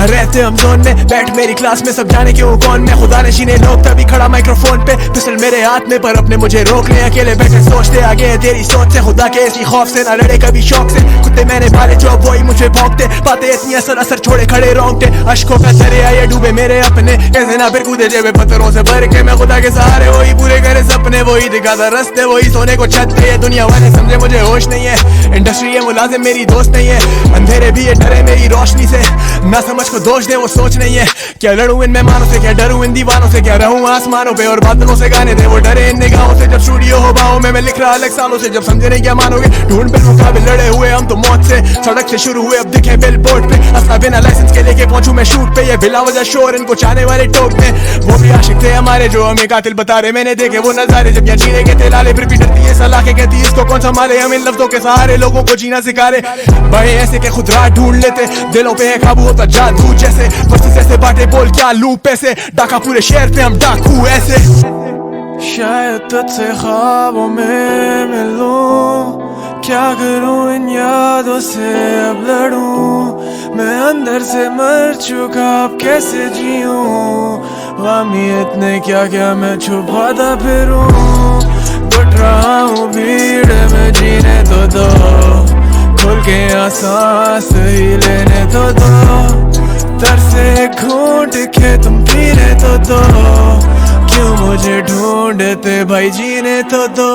रहते हम जोन में, बैठ मेरी क्लास में सब जाने क्यों कौन मैं। खुदा नशीने लोग तभी खड़ा माइक्रोफोन पे, पिस्टल मेरे हाथ में पर अपने मुझे रोक ले। अकेले बैठे सोचते आगे तेरी सोच से, खुदा के इसी खौफ से ना लड़े कभी शौक से। कुत्ते मैंने पाले जो अब वही मुझे भौंकते, बातें इतनी असर छोड़े खड़े रोंगटे। अश्कों का दरिया ये डूबे मेरे अपने, कैसे ना फिर कूदे जेबे पत्थरों से भर के। मैं खुदा के सहारे वही पूरे करे सपने, वही दिखाता रास्ते, वही सोने को छत पे। ये दुनिया वाले समझे मुझे होश नहीं है, इंडस्ट्री ये मुलाजिम मेरी दोस्त नहीं है। अंधेरे भी ये डरे मेरी रोशनी से, ना समझ को दोष दे वो सोच नहीं है। क्या लड़ूं इन मेहमानों से, क्या डरूं इन दीवानों से, क्या रहूं आसमानों पे और बादलों से गाने दे वो डरे इन निगाहों से। जब स्टूडियो हो बाहों में मैं लिख रहा अलग सालों से, जब समझे नहीं क्या मानोगे। ढूंढ बिल मुकाबिल लड़े हुए हम तो मौत से, सड़क से शुरू हुए अब दिखे बिल बोर्ड पे। असला बिना लाइसेंस के लेके पहुंचूं मैं शूट पे, ये बिला वजह शोर इनको चाहने वाले टोक में। वो भी आशिक थे हमारे जो हमें कातिल बता रहे, मैंने देखे वो नजारे जब यहाँ जीने के थे लाले। फिर भी डरती है सलाह के कहती इसको कौन संभाले, हम इन लफ्जों के सहारे लोगों को जीना सिखा रहे। बड़े ऐसे के खुद राह ढूंढ लेते, दिलों पे है काबू होता जादू जैसे। बस ऐसे बातें बोल क्या लूं पैसे, डाका पूरे शहर पे हम डाकू ऐसे। शायद तुझसे ख्वाबों में मिलूं, क्या करूं इन यादों से अब लड़ूं। मैं अंदर से मर चुका अब कैसे जीऊं, वामी इतने क्या क्या मैं छुपाता फिरूं। घुट रहा हूँ भीड़ में जीने तो दो, खुल के सांस ही लेने तो दो। तरसे घूंट के तुम पीने तो दो, क्यों मुझे ढूंढते भाई जीने तो दो।